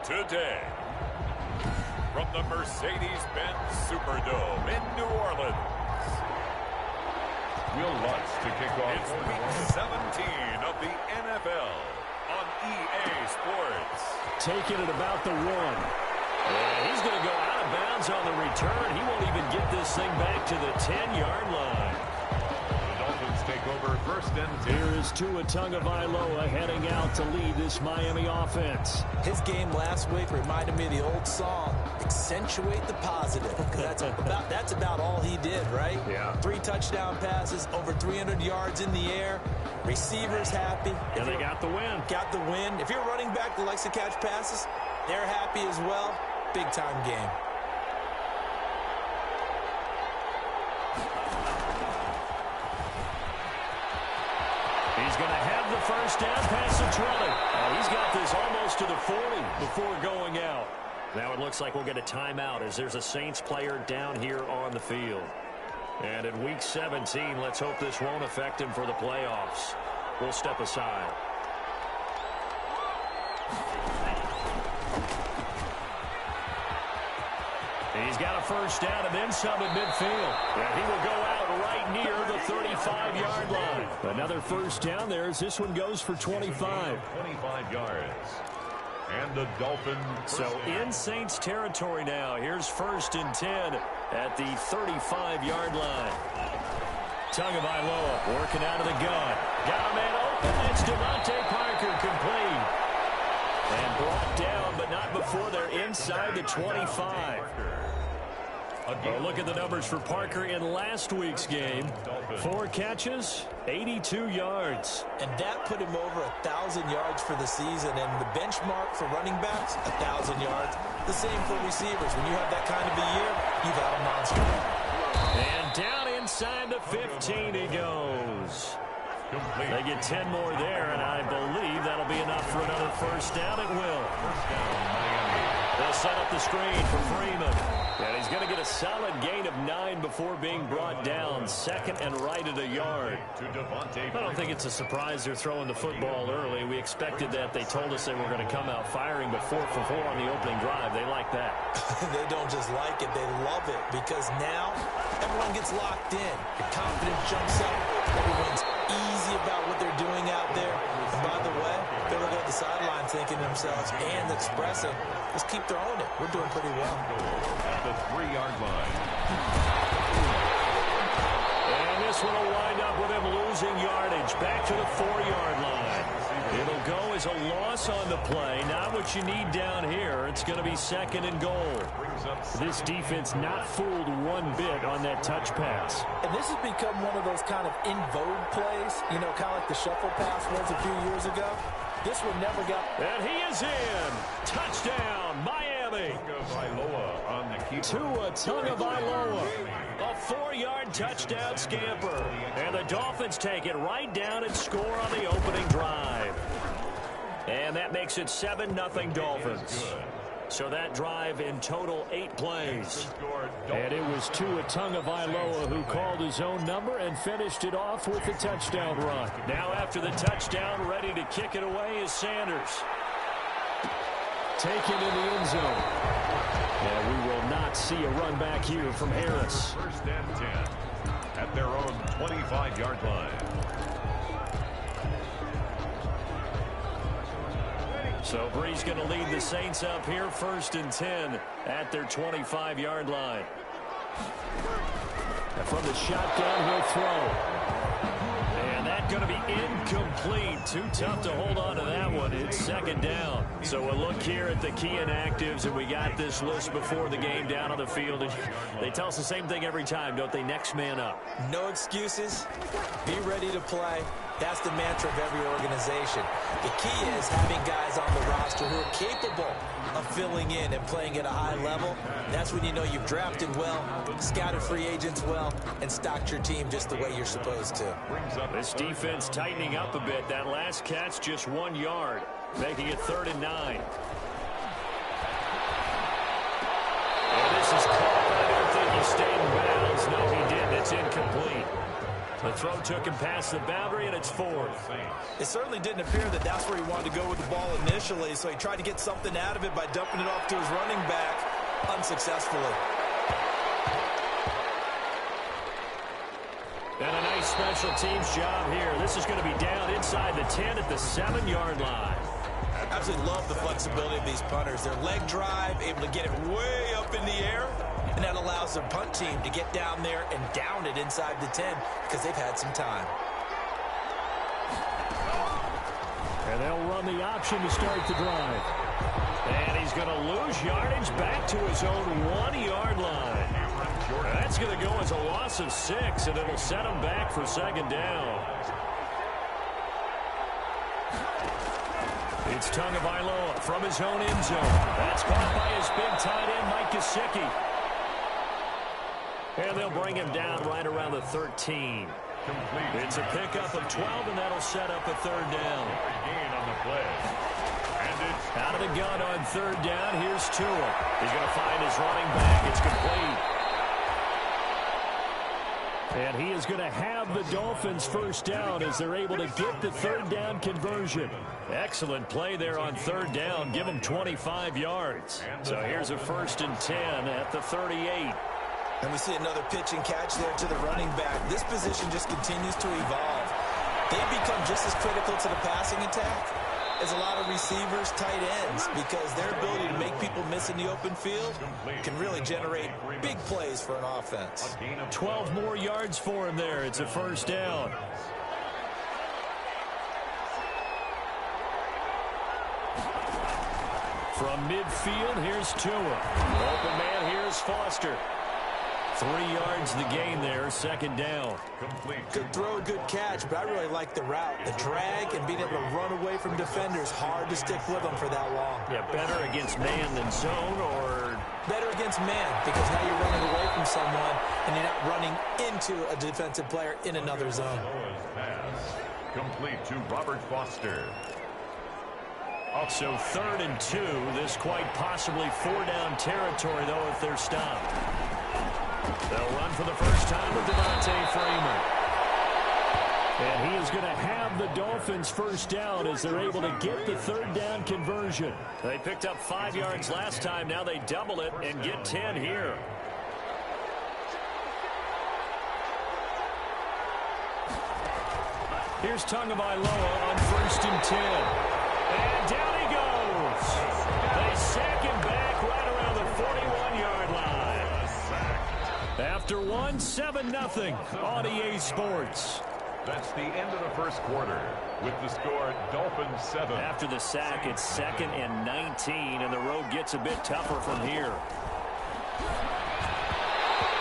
today. From the Mercedes-Benz Superdome in New Orleans. Will Lutz to kick off. It's week 17 of the NFL on EA Sports. Taking it about the 1. And he's going to go out of bounds on the return. He won't even get this thing back to the 10-yard line. The Dolphins take over first and 10. Here is Tua Tagovailoa heading out to lead this Miami offense. His game last week reminded me of the old song, Accentuate the Positive. That's about all he did, right? Yeah. 3 touchdown passes, over 300 yards in the air. Receivers happy. And they got the win. Got the win. If you're a running back that likes to catch passes, they're happy as well. Big-time game. He's going to have the first down past the 20. He's got this almost to the 40 before going out. Now it looks like we'll get a timeout as there's a Saints player down here on the field. And in week 17, let's hope this won't affect him for the playoffs. We'll step aside. He's got a first down and then some at midfield. And he will go out right near the 35-yard line. Another first down there as this one goes for 25. 25 yards. And the Dolphins. So in Saints territory now. Here's first and 10 at the 35-yard line. Tagovailoa working out of the gun. Got a man open. It's Devontae Parker complete. And brought down, but not before they're inside the 25. Well, look at the numbers for Parker in last week's game. 4 catches, 82 yards. And that put him over 1,000 yards for the season. And the benchmark for running backs, 1,000 yards. The same for receivers. When you have that kind of a year, you've had a monster. And down inside the 15 he goes. They get 10 more there, and I believe that'll be enough for another first down. It will. They'll set up the screen for Freeman. And he's going to get a solid gain of 9 before being brought down. Second and right at a yard. I don't think it's a surprise they're throwing the football early. We expected that. They told us they were going to come out firing, but 4 for 4 on the opening drive. They like that. They don't just like it. They love it because now everyone gets locked in. The confidence jumps up. Everyone's easy about what they're doing out there. And by the way, they're looking at the sideline thinking to themselves and expressing, let's keep throwing it. We're doing pretty well. At the 3-yard line. And this one will wind up with him losing yardage. Back to the 4-yard line. It'll go as a loss on the play. Not what you need down here. It's going to be second and goal. This defense not fooled one bit on that touch pass. And this has become one of those kind of in vogue plays, you know, kind of like the shuffle pass was a few years ago. This one never got. And he is in. Touchdown, Miami. Tua Tagovailoa. A 4-yard touchdown scamper. And the Dolphins take it right down and score on the opening drive. And that makes it 7-0 Dolphins. So that drive in total 8 plays. And it was Tua Tagovailoa who called his own number and finished it off with the touchdown run. Now after the touchdown, ready to kick it away is Sanders. Taken in the end zone. And we will not see a run back here from Harris. First and 10 at their own 25-yard line. So Bree's going to lead the Saints up here first and 10 at their 25-yard line. And from the shotgun, he'll throw. And that's going to be incomplete. Too tough to hold on to that one. It's second down. So we'll look here at the key inactives, and we got this list before the game down on the field. And they tell us the same thing every time, don't they? Next man up. No excuses. Be ready to play. That's the mantra of every organization. The key is having guys on the roster who are capable of filling in and playing at a high level. That's when you know you've drafted well, scouted free agents well, and stocked your team just the way you're supposed to. This defense tightening up a bit. That last catch just 1 yard, making it 3rd and 9. And this is caught. I don't think he stayed in bounds. No, he didn't. It's incomplete. The throw took him past the boundary, and it's fourth. It certainly didn't appear that that's where he wanted to go with the ball initially, so he tried to get something out of it by dumping it off to his running back unsuccessfully. And a nice special teams job here. This is going to be down inside the 10 at the 7-yard line. I absolutely love the flexibility of these punters. Their leg drive, able to get it way up in the air, and that allows their punt team to get down there and down it inside the 10 because they've had some time. And they'll run the option to start the drive. And he's going to lose yardage back to his own 1-yard line. That's going to go as a loss of 6, and it'll set him back for second down. It's Tagovailoa from his own end zone. That's caught by his big tight end, Mike Gesicki. And they'll bring him down right around the 13. It's a pickup of 12, and that'll set up a third down. Out of the gun on third down, here's Tua. He's going to find his running back. It's complete. And he is going to have the Dolphins first down as they're able to get the third down conversion. Excellent play there on third down. Give them 25 yards. So here's a 1st and 10 at the 38. And we see another pitch and catch there to the running back. This position just continues to evolve. They've become just as critical to the passing attack as a lot of receivers, tight ends, because their ability to make people miss in the open field can really generate big plays for an offense. 12 more yards for him there. It's a first down. From midfield, here's Tua. Open man, here's Foster. 3 yards the gain there, second down. Good throw, good catch, but I really like the route. The drag and being able to run away from defenders, hard to stick with them for that long. Yeah, better against man than zone, or? Better against man, because now you're running away from someone and you're not running into a defensive player in another zone. Complete to Robert Foster. So 3rd and 2, this quite possibly 4-down territory, though, if they're stopped. They'll run for the first time with Devontae Freeman. And he is going to have the Dolphins first down as they're able to get the third down conversion. They picked up 5 yards last time. Now they double it and get 10 here. Here's Tagovailoa on 1st and 10. And down he goes. They sack him back right around the 41-yard line. After 7-0 on EA Sports. That's the end of the first quarter with the score Dolphins 7. After the sack, it's 2nd and 19, and the road gets a bit tougher from here.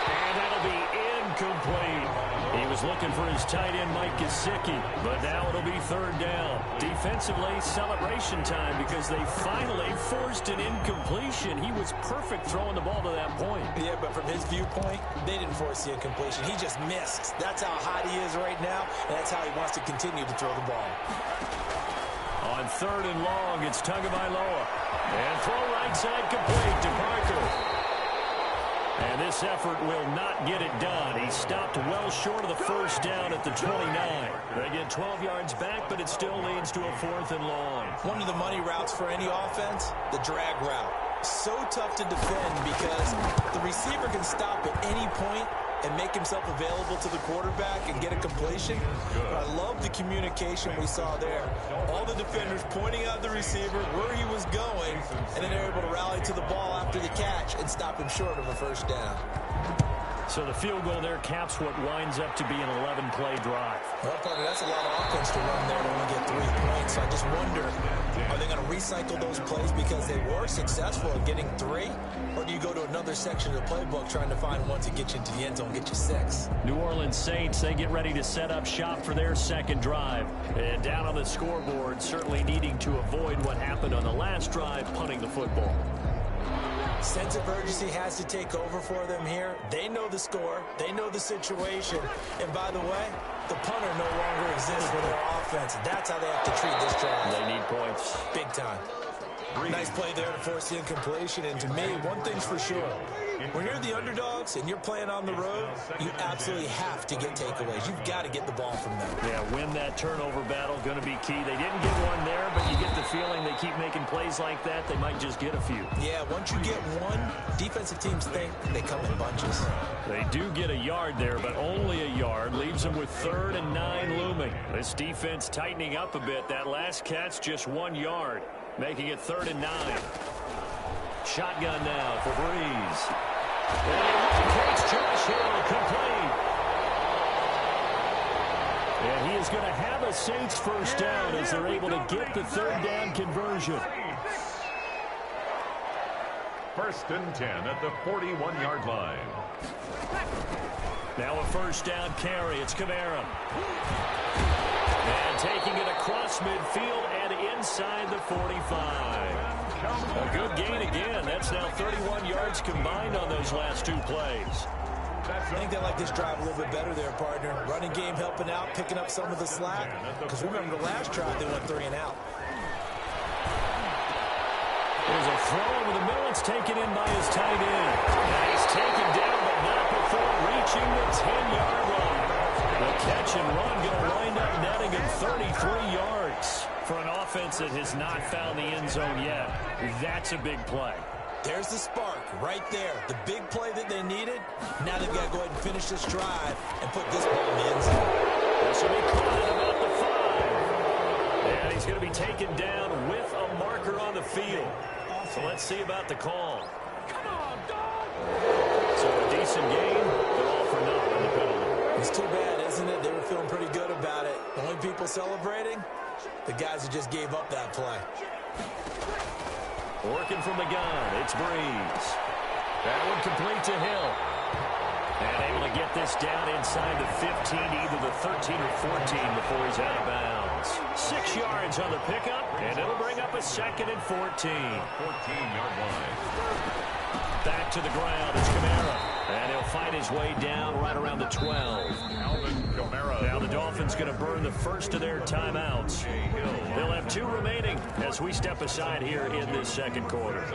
And that'll be incomplete. He was looking for his tight end, Mike Gesicki, but now it'll be third down. Defensively, celebration time because they finally forced an incompletion. He was perfect throwing the ball to that point. Yeah, but from his viewpoint, they didn't force the incompletion. He just missed. That's how hot he is right now, and that's how he wants to continue to throw the ball. On 3rd and long, it's Tagovailoa. And throw right side complete to Parker. And this effort will not get it done. He stopped well short of the first down at the 29. They get 12 yards back, but it still leads to a 4th and long. One of the money routes for any offense, the drag route. So tough to defend because the receiver can stop at any point and make himself available to the quarterback and get a completion. But I love the communication we saw there. All the defenders pointing out the receiver where he was going, and then they're able to rally to the ball after the catch and stop him short of a first down. So the field goal there caps what winds up to be an 11-play drive. Well, partner, that's a lot of offense to run there to only get 3 points. So I just wonder, are they going to recycle those plays because they were successful at getting 3? Or do you go to another section of the playbook trying to find one to get you into the end zone, get you 6? New Orleans Saints, they get ready to set up shop for their second drive. And down on the scoreboard, certainly needing to avoid what happened on the last drive, punting the football. Sense of urgency has to take over for them here. They know the score. They know the situation. And by the way, the punter no longer exists for their offense. That's how they have to treat this drive. They need points. Big time. Nice play there to force the incompletion. And to me, one thing's for sure. When you're the underdogs and you're playing on the road, you absolutely have to get takeaways. You've got to get the ball from them. Yeah, win that turnover battle, going to be key. They didn't get one there, but you get the feeling they keep making plays like that, they might just get a few. Yeah, once you get one, defensive teams think they come in bunches. They do get a yard there, but only a yard. Leaves them with 3rd and 9 looming. This defense tightening up a bit. That last catch just 1 yard, making it 3rd and 9. Shotgun now for Breeze. And he Josh Hill complete. And he is going to have a Saints first down as they're able to get the 3rd down conversion. 1st and 10 at the 41-yard line. Now a 1st down carry. It's Kamara. And taking it across midfield and inside the 45. A good gain again. That's now 31 yards combined on those last 2 plays. I think they like this drive a little bit better there, partner. Running game helping out, picking up some of the slack. Because remember, the last drive they went 3 and out. There's a throw over the middle. It's taken in by his tight end. And he's taken down, but not before reaching the 10-yard line. The catch and run going to wind up netting him 33 yards. For an offense that has not found the end zone yet, that's a big play. There's the spark right there. The big play that they needed. Now they've got to go ahead and finish this drive and put this ball in the end zone. This will be caught at about the 5. And he's going to be taken down with a marker on the field. So let's see about the call. Come on, dog! So a decent game, but all for naught on the penalty. It's too bad, isn't it? They were feeling pretty good about it. The only people celebrating, the guys who just gave up that play. Working from the gun, it's Breeze. That one complete to Hill. And able to get this down inside the 15, either the 13 or 14 before he's out of bounds. 6 yards on the pickup, and it'll bring up a 2nd and 14. 14-yard line. Back to the ground, it's Kamara. And he'll find his way down right around the 12. Alvin Kamara. Now the Dolphins going to burn the first of their timeouts. They'll have 2 remaining as we step aside here in this 2nd quarter.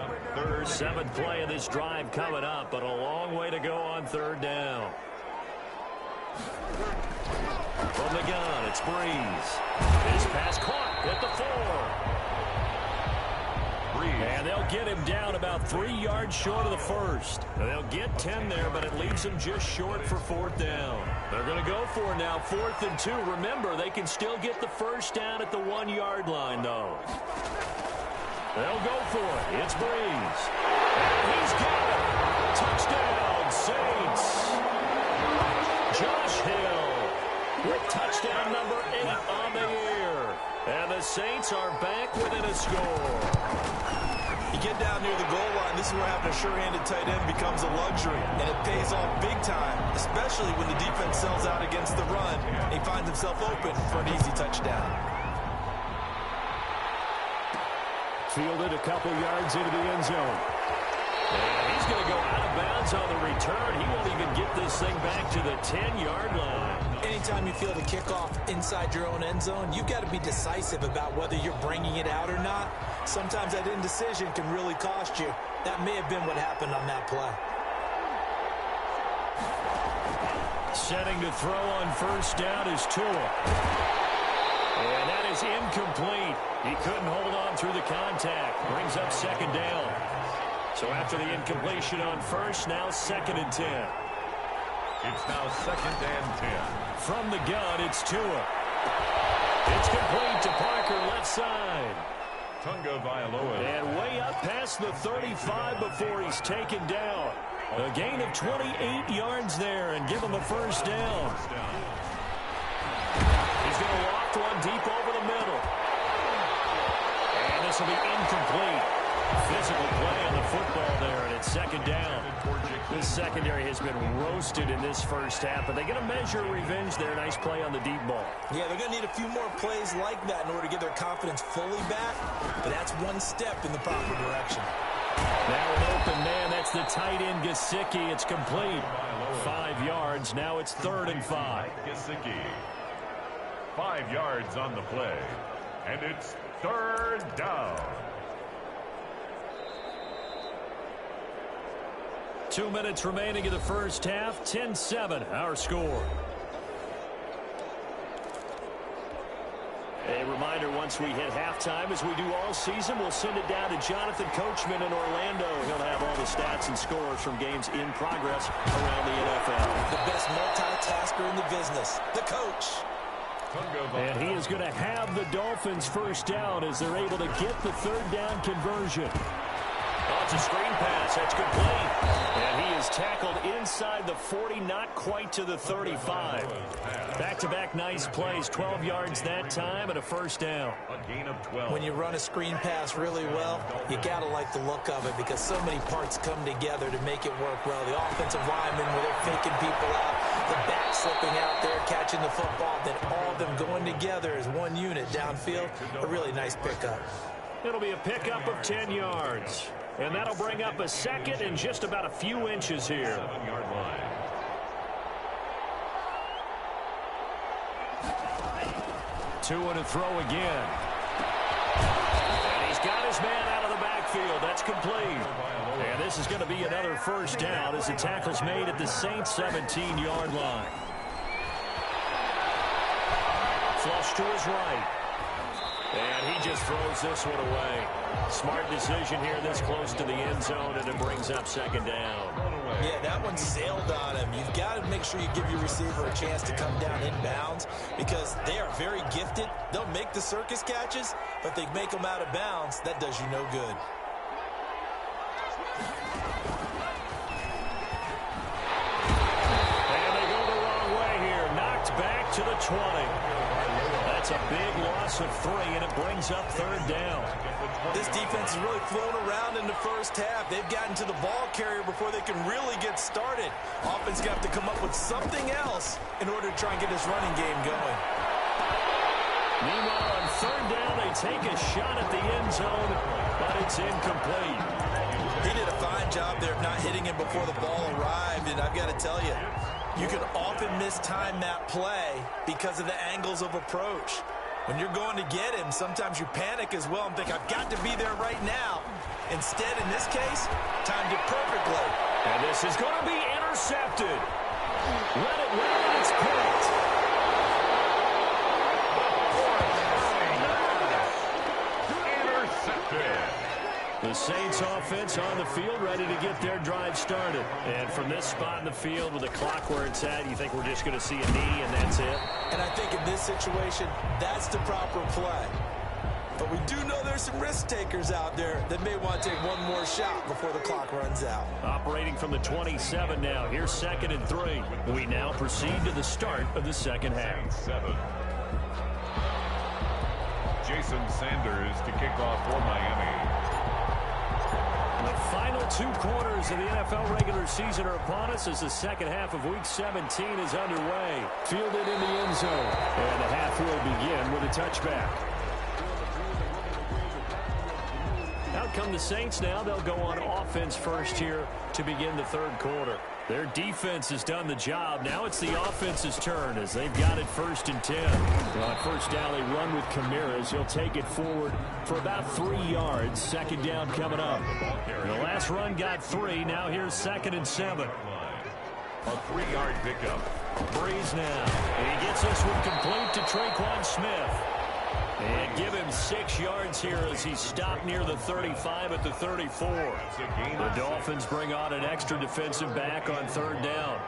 7th play of this drive coming up, but a long way to go on 3rd down. From the gun, it's Breeze. His pass caught at the 4. And they'll get him down about 3 yards short of the 1st. They'll get 10 there, but it leaves them just short for 4th down. They're going to go for it now, 4th and 2. Remember, they can still get the 1st down at the 1-yard line, though. They'll go for it. It's Breeze. And he's got it. Touchdown, Saints. Josh Hill with touchdown number 8 on the year. And the Saints are back within a score. You get down near the goal line, this is where having a sure-handed tight end becomes a luxury, and it pays off big time, especially when the defense sells out against the run, and he finds himself open for an easy touchdown. Fielded a couple yards into the end zone. And he's going to go out of bounds on the return. He won't even get this thing back to the 10-yard line. Anytime you field a kickoff inside your own end zone, you've got to be decisive about whether you're bringing it out or not. Sometimes that indecision can really cost you. That may have been what happened on that play. Setting to throw on 1st down is Tua. And that is incomplete. He couldn't hold on through the contact. Brings up 2nd down. So after the incompletion on 1st, now 2nd and 10. It's now 2nd and 10. From the gun, it's Tua. It's complete to Parker, left side. Tunga Vailoa. And way up past the 35 before he's taken down. A gain of 28 yards there and give him a 1st down. He's going to loft one deep over the middle. And this will be incomplete. Physical play on the football there, and it's 2nd down. This secondary has been roasted in this 1st half, but they're going to measure revenge there. Nice play on the deep ball. Yeah, they're going to need a few more plays like that in order to get their confidence fully back, but that's one step in the proper direction. Now an open man, that's the tight end Gesicki. It's complete. 5 yards, now it's 3rd and 5. Gesicki. 5 yards on the play, and it's 3rd down. 2 minutes remaining in the first half. 10-7, our score. A reminder, once we hit halftime, as we do all season, we'll send it down to Jonathan Coachman in Orlando. He'll have all the stats and scores from games in progress around the NFL. The best multitasker in the business, the coach. And he is going to have the Dolphins first down as they're able to get the third down conversion. Oh, it's a screen pass. That's complete. And he is tackled inside the 40, not quite to the 35. Back-to-back nice plays, 12 yards that time and a first down. A gain of 12. When you run a screen pass really well, you got to like the look of it because so many parts come together to make it work well. The offensive linemen, where they're faking people out, the back slipping out there, catching the football, then all of them going together as one unit downfield. A really nice pickup. It'll be a pickup of 10 yards. And that'll bring up a second and just about a few inches here. 7-yard line. Tua to throw again. And he's got his man out of the backfield. That's complete. And this is going to be another first down as the tackle's made at the Saints' 17-yard line. Flush to his right. And he just throws this one away. Smart decision here this close to the end zone, and it brings up second down. Yeah, that one sailed on him. You've got to make sure you give your receiver a chance to come down inbounds because they are very gifted. They'll make the circus catches, but they make them out of bounds. That does you no good. And they go the wrong way here. Knocked back to the 20. That's a big loss of 3, and it brings up third down. This defense is really flown around in the first half. They've gotten to the ball carrier before they can really get started. Offense got to come up with something else in order to try and get this running game going. Meanwhile, on third down, they take a shot at the end zone, but it's incomplete. He did a fine job there of not hitting him before the ball arrived, and I've got to tell you, you can often mistime that play because of the angles of approach. When you're going to get him, sometimes you panic as well and think, I've got to be there right now. Instead, in this case, timed it perfectly. And this is going to be intercepted. Let it run, and it's picked. Intercepted. The Saints offense on the field ready to get their drive started. And from this spot in the field with the clock where it's at, you think we're just going to see a knee and that's it? And I think in this situation, that's the proper play. But we do know there's some risk takers out there that may want to take one more shot before the clock runs out. Operating from the 27 now. Here's 2nd and 3. We now proceed to the start of the second half. 7. Jason Sanders to kick off for Miami. The final 2 quarters of the NFL regular season are upon us as the second half of Week 17 is underway. Fielded in the end zone. And the half will begin with a touchback. Out come the Saints now. They'll go on offense first here to begin the third quarter. Their defense has done the job. Now it's the offense's turn as they've got it 1st and 10. On first down, they run with Kamara. He'll take it forward for about 3 yards. Second down coming up. The last run got 3. Now here's 2nd and 7. A 3-yard pickup. Breeze now. And he gets this one complete to Traquan Smith. And give him 6 yards here as he stopped near the 35 at the 34. The Dolphins bring on an extra defensive back on third down.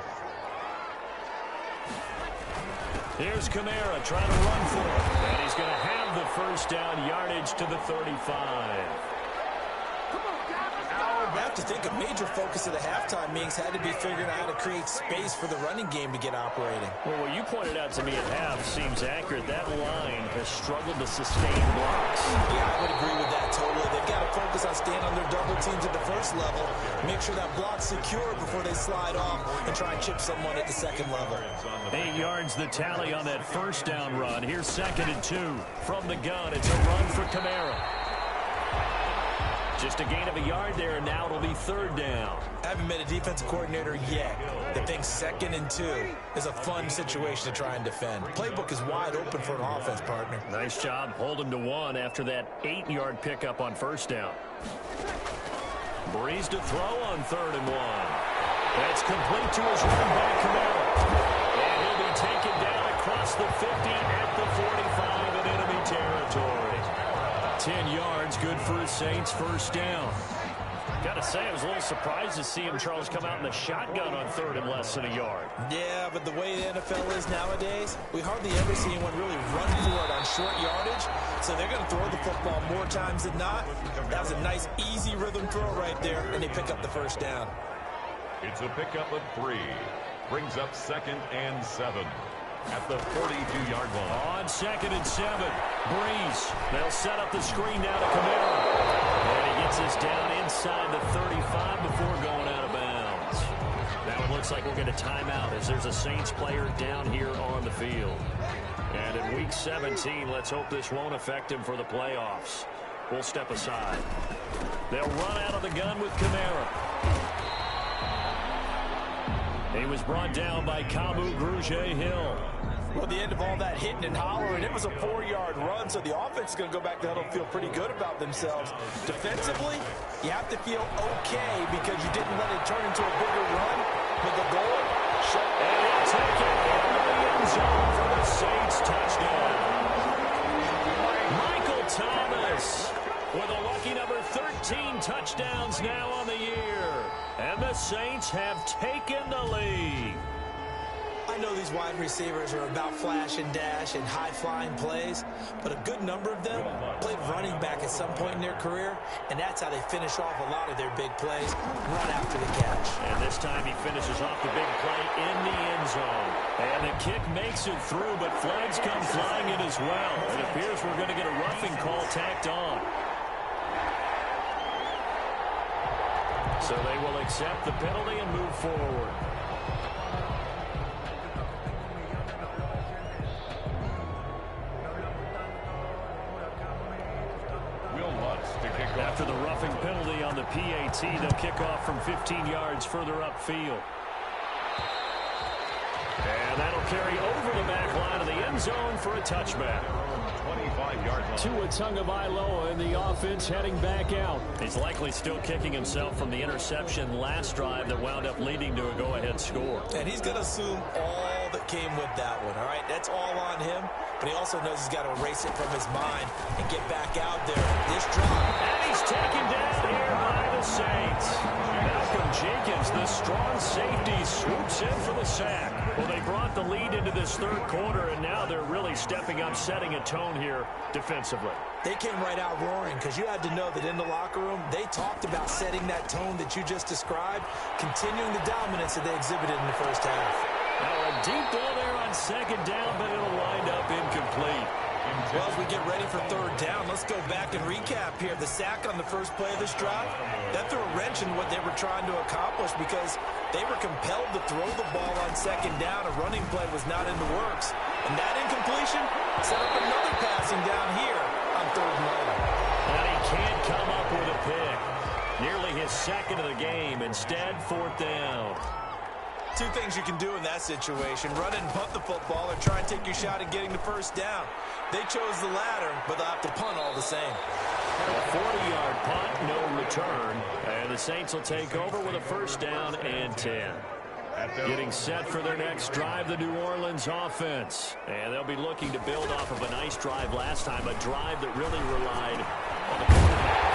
Here's Kamara trying to run for it. And he's going to have the first down yardage to the 35. I have to think a major focus of the halftime meetings had to be figuring out how to create space for the running game to get operating. Well, what you pointed out to me at half seems accurate. That line has struggled to sustain blocks. Yeah, I would agree with that totally. They've got to focus on staying on their double teams at the first level, make sure that block's secure before they slide off and try and chip someone at the second level. 8 yards the tally on that first down run. Here's 2nd and 2 from the gun. It's a run for Kamara. Just a gain of a yard there, and now it'll be third down. I haven't met a defensive coordinator yet that thinks 2nd and 2 is a fun situation to try and defend. Playbook is wide open for an offense, partner. Nice job holding to 1 after that 8-yard pickup on first down. Breeze to throw on 3rd and 1. That's complete to his running back, Camara. And he'll be taken down across the 50 at the 45 in enemy territory. 10 yards, good for his Saints, first down. Got to say, I was a little surprised to see him, Charles, come out in the shotgun on third and less than a yard. Yeah, but the way the NFL is nowadays, we hardly ever see anyone really run for it on short yardage. So they're going to throw the football more times than not. That was a nice, easy rhythm throw right there, and they pick up the first down. It's a pickup of 3. Brings up 2nd and 7 at the 42-yard line. On 2nd and 7, Breeze. They'll set up the screen now to Camara. And he gets us down inside the 35 before going out of bounds. Now it looks like we'll get a timeout as there's a Saints player down here on the field. And in Week 17, let's hope this won't affect him for the playoffs. We'll step aside. They'll run out of the gun with Camara. He was brought down by Kamu Grugier-Hill. Well, at the end of all that hitting and hollering, it was a 4-yard run, so the offense is going to go back to huddle and feel pretty good about themselves. Defensively, you have to feel okay because you didn't let it turn into a bigger run. But the goal, and he'll take it into the end zone for the Saints touchdown. Michael Thomas with a lucky number 13 touchdowns now on the year. And the Saints have taken the lead. I know these wide receivers are about flash and dash and high-flying plays, but a good number of them played running back at some point in their career, and that's how they finish off a lot of their big plays, run after the catch. And this time he finishes off the big play in the end zone. And the kick makes it through, but flags come flying in as well. It appears we're going to get a roughing call tacked on. So they will accept the penalty and move forward. After the roughing penalty on the PAT, they'll kick off from 15 yards further upfield. And that'll carry over the back line of the end zone for a touchback. 25-yard line. Tua Tagovailoa in the offense heading back out. He's likely still kicking himself from the interception last drive that wound up leading to a go-ahead score. And he's going to assume all that came with that one, all right? That's all on him, but he also knows he's got to erase it from his mind and get back out there. This drive. And he's taken down here by the Saints. Malcolm Jenkins, the strong safety, swoops in for the sack. Well, they brought the lead into this third quarter, and now they're really stepping up, setting a tone here defensively. They came right out roaring because you had to know that in the locker room, they talked about setting that tone that you just described, continuing the dominance that they exhibited in the first half. Now a deep ball there on second down, but it'll wind up incomplete. Well, as we get ready for third down, let's go back and recap here. The sack on the first play of this drive, that threw a wrench in what they were trying to accomplish because they were compelled to throw the ball on second down. A running play was not in the works. And that incompletion set up another passing down here on third and long. And he can't come up with a pick. Nearly his second of the game. Instead, fourth down. Two things you can do in that situation, run and punt the football or try and take your shot at getting the first down. They chose the latter, but they'll have to punt all the same. A 40-yard punt, no return. And the Saints will take over with a first down and 10. Getting set for their next drive, the New Orleans offense. And they'll be looking to build off of a nice drive last time, a drive that really relied on the quarterback.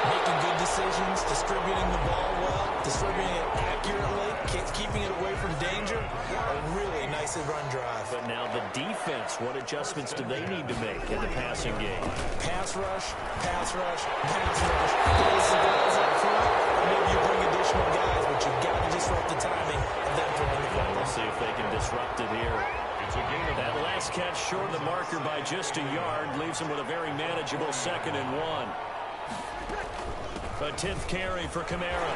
Making good decisions, distributing the ball well, distributing it accurately, keeping it away from danger. A really nicely run drive. But now the defense, what adjustments do they need to make in the passing game? Pass rush, pass rush, pass rush. Those guys up front, or maybe you bring additional guys, but you've got to disrupt the timing of them throwing the ball. We'll see if they can disrupt it here. That last catch short of the marker by just a yard leaves them with a very manageable 2nd and 1. A 10th carry for Camara.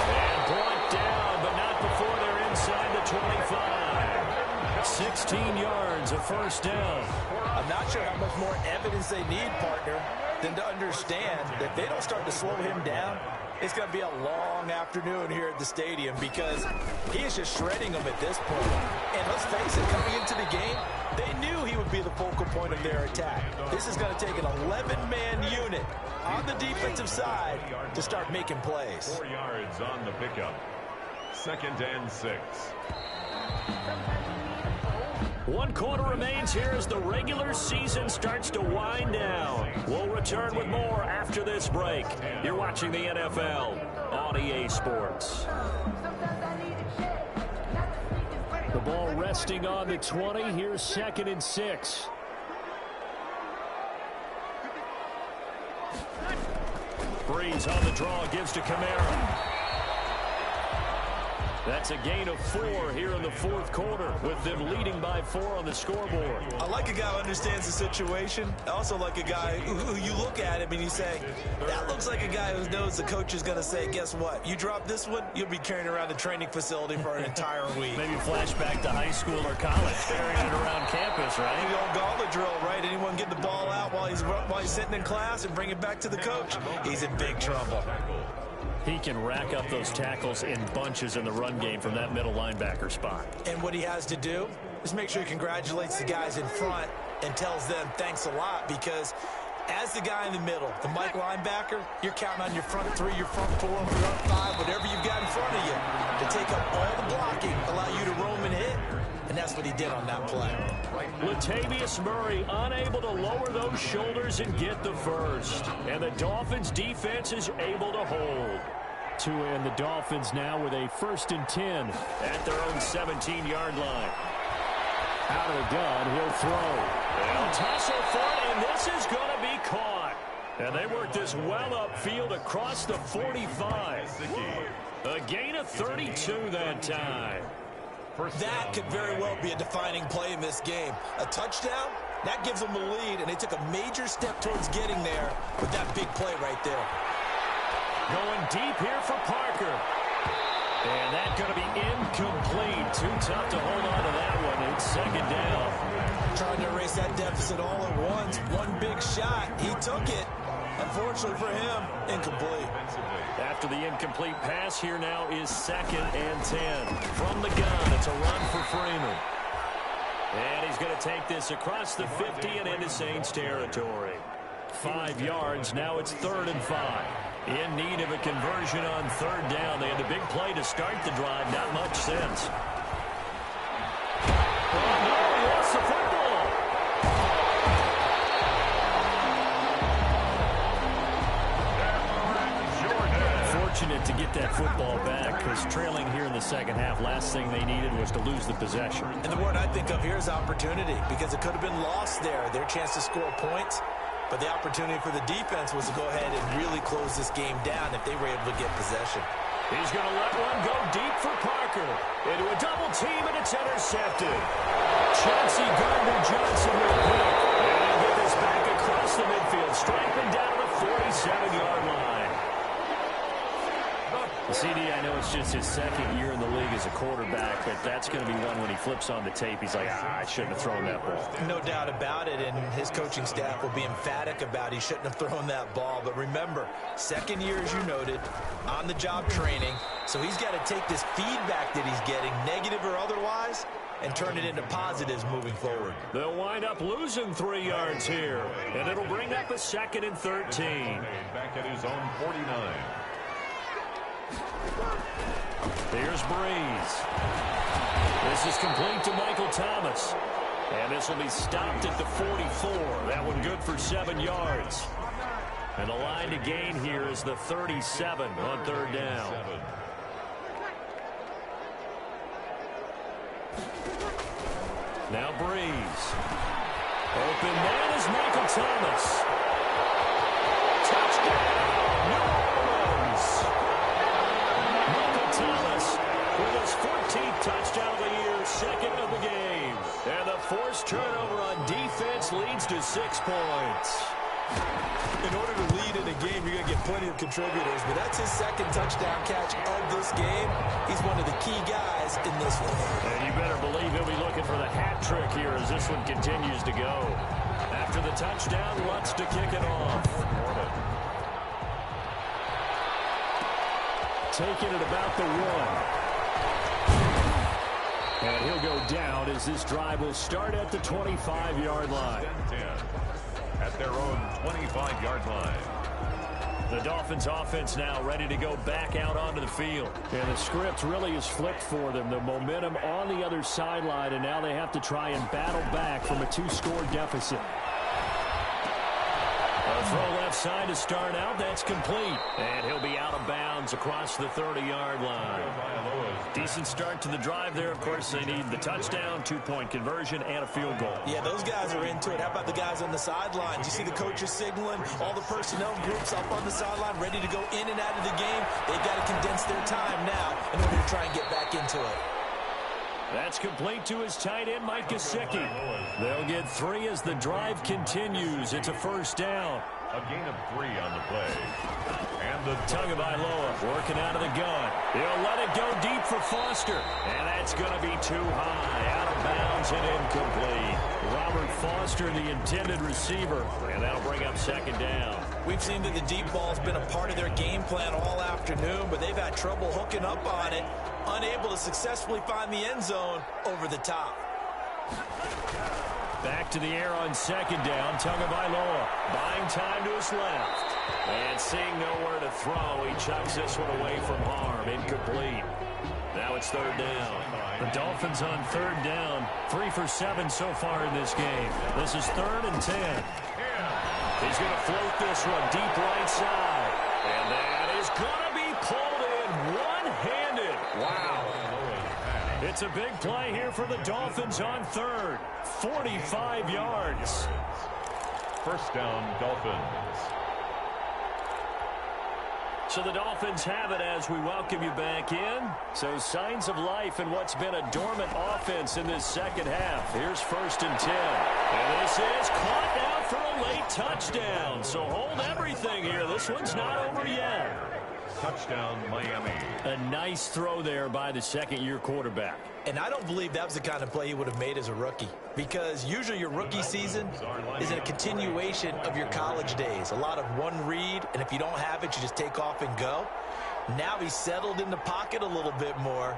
And brought down, but not before they're inside the 25. 16 yards, a first down. I'm not sure how much more evidence they need, partner, than to understand that if they don't start to slow him down, It's going to be a long afternoon here at the stadium because he is just shredding them at this point. And let's face it, coming into the game, they knew he would be the focal point of their attack. This is going to take an 11-man unit on the defensive side to start making plays. 4 yards on the pickup. 2nd and 6. 1 quarter remains here as the regular season starts to wind down. We'll return with more after this break. You're watching the NFL on EA Sports. The ball resting on the 20. Here's 2nd and 6. Breeze on the draw, gives to Kamara. That's a gain of 4 here in the 4th quarter, with them leading by 4 on the scoreboard. I like a guy who understands the situation. I also like a guy who you look at him and you say, that looks like a guy who knows the coach is going to say, guess what? You drop this one, you'll be carrying around the training facility for an entire week. Maybe flashback to high school or college, carrying it around campus, right? The old gauntlet drill, right? Anyone get the ball out while he's sitting in class and bring it back to the coach? He's in big trouble. He can rack up those tackles in bunches in the run game from that middle linebacker spot. And what he has to do is make sure he congratulates the guys in front and tells them thanks a lot, because as the guy in the middle, the Mike linebacker, you're counting on your front 3, your front 4, your front 5, whatever you've got in front of you to take up all the blocking, allow you to roam and hit. And that's what he did on that play. Latavius Murray unable to lower those shoulders and get the first. And the Dolphins defense is able to hold. Tua and the Dolphins now with a 1st and 10 at their own 17-yard line. Out of the gun, he'll throw. They'll tussle for it, and this is going to be caught. And they work this well upfield across the 45. A gain of 32 that time. That could very well be a defining play in this game. A touchdown, that gives them a lead, and they took a major step towards getting there with that big play right there. Going deep here for Parker. And that's going to be incomplete. Too tough to hold on to that one. It's 2nd down. Trying to erase that deficit all at once. One big shot. He took it. Unfortunately for him, incomplete. After the incomplete pass, here now is 2nd and 10. From the gun, it's a run for Freeman. And he's going to take this across the 50 and into Saints territory. 5 yards, now it's 3rd and 5. In need of a conversion on 3rd down. They had the big play to start the drive, not much sense. Oh, no, he lost the football. Fortunate to get that football back, because trailing here in the 2nd half, last thing they needed was to lose the possession. And the word I think of here is opportunity, because it could have been lost there, their chance to score points. But the opportunity for the defense was to go ahead and really close this game down if they were able to get possession. He's going to let one go deep for Parker. Into a double team, and it's intercepted. Chauncey Gardner-Johnson will pick. And he'll get this back across the midfield, striping down to the 47-yard line. CD, I know it's just his 2nd year in the league as a quarterback, but that's going to be one when he flips on the tape. He's like, I shouldn't have thrown that ball. No doubt about it, and his coaching staff will be emphatic about he shouldn't have thrown that ball. But remember, 2nd year, as you noted, on-the-job training, so he's got to take this feedback that he's getting, negative or otherwise, and turn it into positives moving forward. They'll wind up losing 3 yards here, and it'll bring up a 2nd and 13. Back at his own 49. Here's Breeze. This is complete to Michael Thomas. And this will be stopped at the 44. That one good for 7 yards. And the line to gain here is the 37 on 3rd down. Now Breeze. Open man is Michael Thomas. Touchdown! Thomas with his 14th touchdown of the year, 2nd of the game. And the forced turnover on defense leads to 6 points. In order to lead in a game, you're going to get plenty of contributors, but that's his 2nd touchdown catch of this game. He's one of the key guys in this one. And you better believe he'll be looking for the hat trick here as this one continues to go. After the touchdown, Lutz to kick it off. taken at about the 1. And he'll go down as this drive will start at the 25-yard line. 10 at their own 25-yard line. The Dolphins offense now ready to go back out onto the field. And the script really is flipped for them. The momentum on the other sideline, and now they have to try and battle back from a 2-score deficit. A throw left side to start out. That's complete. And he'll be out of bounds across the 30-yard line. Decent start to the drive there. Of course, they need the touchdown, 2-point conversion, and a field goal. Yeah, those guys are into it. How about the guys on the sideline? Do you see the coaches signaling? All the personnel groups up on the sideline ready to go in and out of the game. They've got to condense their time now in order to try and get back into it. That's complete to his tight end, Mike Gesicki. They'll get 3 as the drive continues. It's a first down. A gain of 3 on the play. And the Tagovailoa working out of the gun. He'll let it go deep for Foster. And that's going to be too high. Out of bounds and incomplete. Robert Foster, the intended receiver. And that'll bring up second down. We've seen that the deep ball's been a part of their game plan all afternoon, but they've had trouble hooking up on it. Unable to successfully find the end zone over the top. Back to the air on second down. Tagovailoa buying time to his left. And seeing nowhere to throw, he chucks this one away from harm. Incomplete. Now it's third down. The Dolphins on third down. 3 for 7 so far in this game. This is 3rd and 10. He's going to float this one deep right side. And that is going to be pulled in one-handed. Wow. It's a big play here for the Dolphins on third. 45 yards. first down, Dolphins. So the Dolphins have it as we welcome you back in. So signs of life in what's been a dormant offense in this second half. Here's 1st and 10. And this is caught now for a late touchdown. So hold everything here. This one's not over yet. Touchdown, Miami. A nice throw there by the second-year quarterback. And I don't believe that was the kind of play he would have made as a rookie, because usually your rookie season is a continuation of your college days. A lot of one read, and if you don't have it, you just take off and go. Now he's settled in the pocket a little bit more,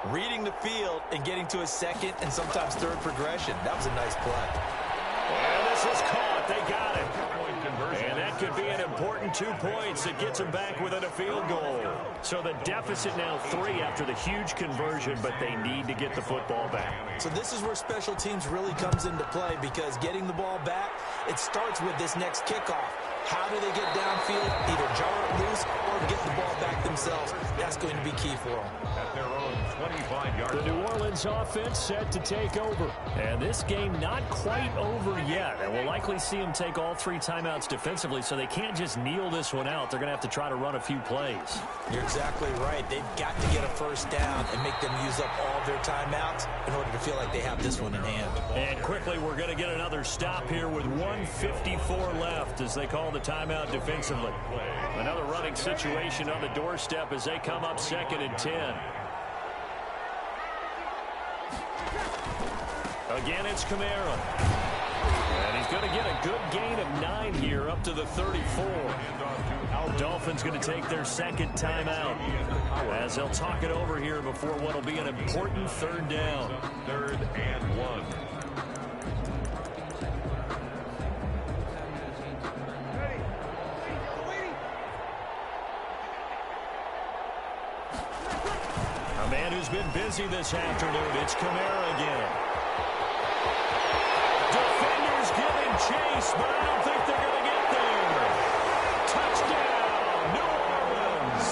reading the field and getting to his second and sometimes third progression. That was a nice play. And this is caught. They got it. And that could be an important 2 points that gets them back within a field goal. So the deficit now 3 after the huge conversion, but they need to get the football back. So this is where special teams really comes into play, because getting the ball back, it starts with this next kickoff. How do they get downfield, either jar it loose or get the ball back themselves? That's going to be key for them. At their own 25-yard line. The New Orleans offense set to take over. And this game not quite over yet. And we'll likely see them take all 3 timeouts defensively, so they can't just kneel this one out. They're going to have to try to run a few plays. You're exactly right. They've got to get a first down and make them use up all their timeouts in order to feel like they have this one in hand. And quickly, we're going to get another stop here with 1:54 left as they call the timeout defensively. Another running situation on the doorstep as they come up 2nd and 10. Again, it's Kamara. And he's going to get a good gain of 9 here up to the 34. The Dolphins going to take their second timeout as they'll talk it over here before what will be an important 3rd down. 3rd and 1. A man who's been busy this afternoon. It's Kamara again. Defenders giving chase, but I don't think they're going to get there. Touchdown, New Orleans.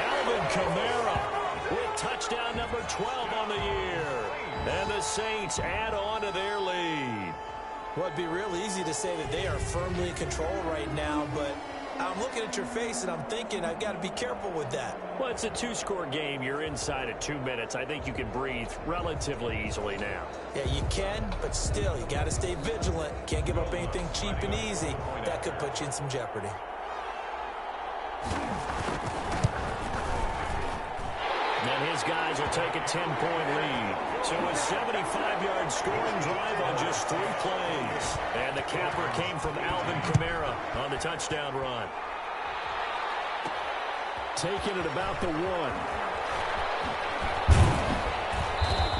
Alvin Kamara with touchdown number 12 on the year. And the Saints add on to their lead. Well, it'd be real easy to say that they are firmly in control right now, but I'm looking at your face and I'm thinking I've got to be careful with that. Well, it's a 2-score game. You're inside of 2 minutes. I think you can breathe relatively easily now. Yeah, you can, but still, you got to stay vigilant. Can't give up anything cheap and easy. That could put you in some jeopardy. And his guys will take a 10-point lead. So a 75-yard scoring drive on just 3 plays. And the capper came from Alvin Kamara on the touchdown run. taken at about the 1.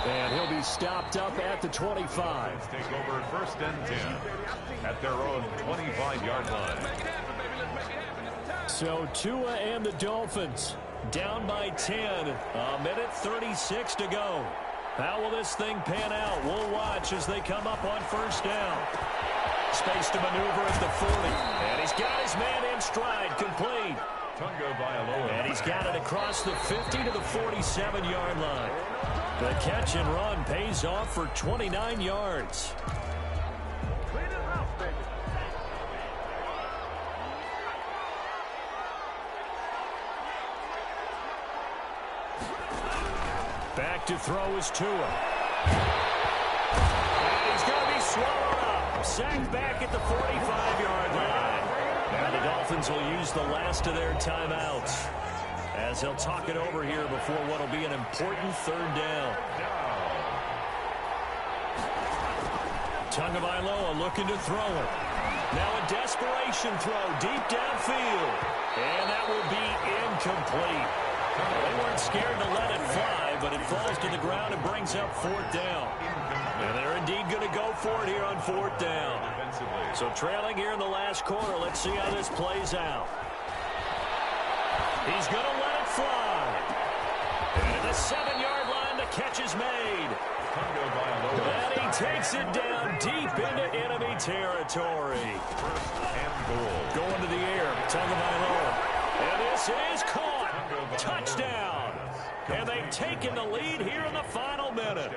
And he'll be stopped up at the 25. Take over 1st and 10 at their own 25-yard line. So Tua and the Dolphins down by 10. A minute 36 to go. How will this thing pan out? We'll watch as they come up on 1st down. Space to maneuver at the 40. And he's got his man in stride, complete. And he's got it across the 50 to the 47-yard line. The catch and run pays off for 29 yards. Back to throw is Tua. And he's going to be swallowed up. Sacked back at the 45-yard line. And the Dolphins will use the last of their timeouts as they'll talk it over here before what will be an important 3rd down. Tagovailoa looking to throw it. Now a desperation throw deep downfield. And that will be incomplete. They weren't scared to let it fly, but it falls to the ground and brings up 4th down. And they're indeed going to go for it here on 4th down. So trailing here in the last quarter, let's see how this plays out. He's going to let it fly. And at the 7-yard line, the catch is made. And he takes it down deep into enemy territory. 1st and goal. Going to the air, Tagovailoa. And this is caught. Touchdown. And they've taken the lead here in the final minute.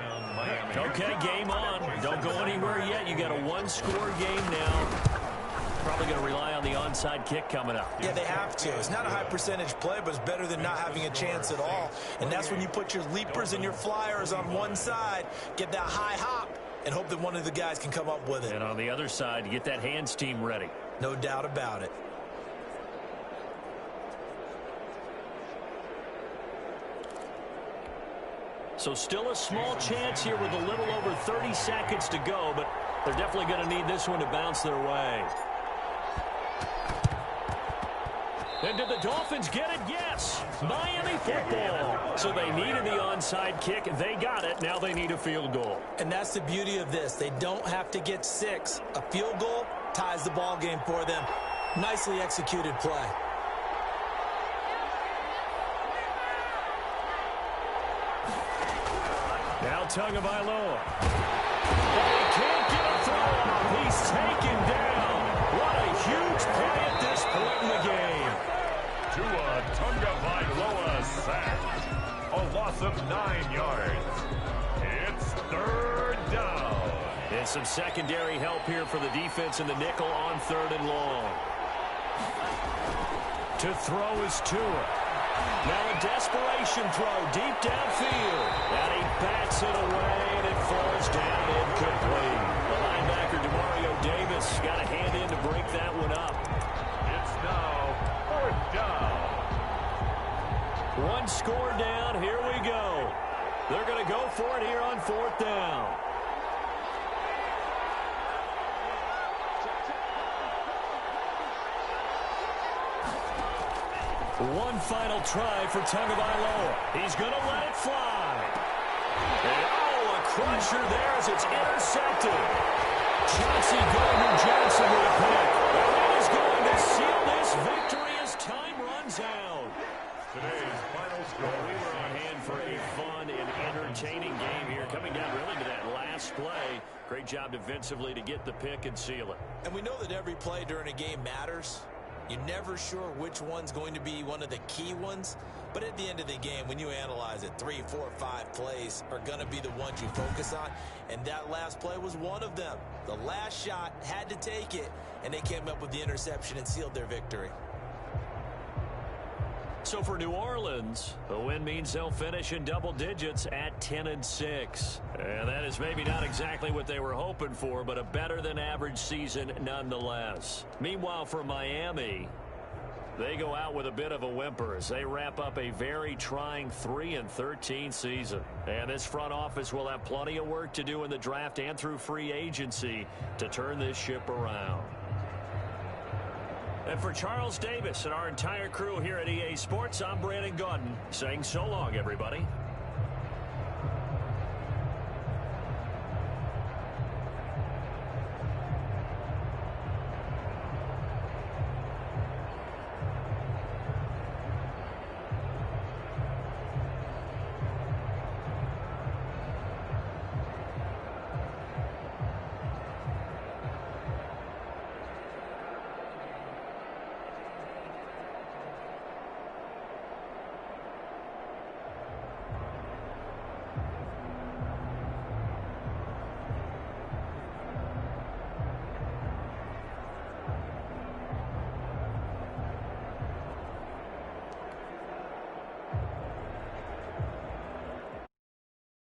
Okay, game on. Don't go anywhere yet. You got a 1-score game now. Probably going to rely on the onside kick coming up. Yeah, they have to. It's not a high percentage play, but it's better than not having a chance at all. And that's when you put your leapers and your flyers on one side, get that high hop, and hope that one of the guys can come up with it. And on the other side, get that hands team ready. No doubt about it. So still a small chance here with a little over 30 seconds to go, but they're definitely going to need this one to bounce their way. And did the Dolphins get it? Yes. Miami football. So they needed the onside kick. They got it. Now they need a field goal. And that's the beauty of this. They don't have to get 6. A field goal ties the ball game for them. Nicely executed play. Now Tagovailoa. But he can't get a throw off. He's taken down. What a huge play at this point in the game. Tua Tagovailoa sacked. A loss of 9 yards. It's 3rd down. And some secondary help here for the defense in the nickel on 3rd and long. To throw is Tua. Now a desperation throw deep downfield. And he bats it away, and it falls down incomplete. The linebacker, Demario Davis, got a hand in to break that one up. It's now 4th down. 1 score down. Here we go. They're going to go for it here on 4th down. One final try for Tagovailoa. He's going to let it fly. And, a crusher there as it's intercepted. Chauncey Gardner-Johnson with a pick. And that is going to seal this victory as time runs out. Today's final score. We were on hand for a fun and entertaining game here. Coming down really to that last play. Great job defensively to get the pick and seal it. And we know that every play during a game matters. You're never sure which one's going to be one of the key ones. But at the end of the game, when you analyze it, 3, 4, 5 plays are going to be the ones you focus on. And that last play was one of them. The last shot had to take it, and they came up with the interception and sealed their victory. So for New Orleans, a win means they'll finish in double digits at 10-6. And that is maybe not exactly what they were hoping for, but a better than average season nonetheless. Meanwhile, for Miami, they go out with a bit of a whimper as they wrap up a very trying 3-13 season. And this front office will have plenty of work to do in the draft and through free agency to turn this ship around. And for Charles Davis and our entire crew here at EA Sports, I'm Brandon Gaudin saying so long, everybody.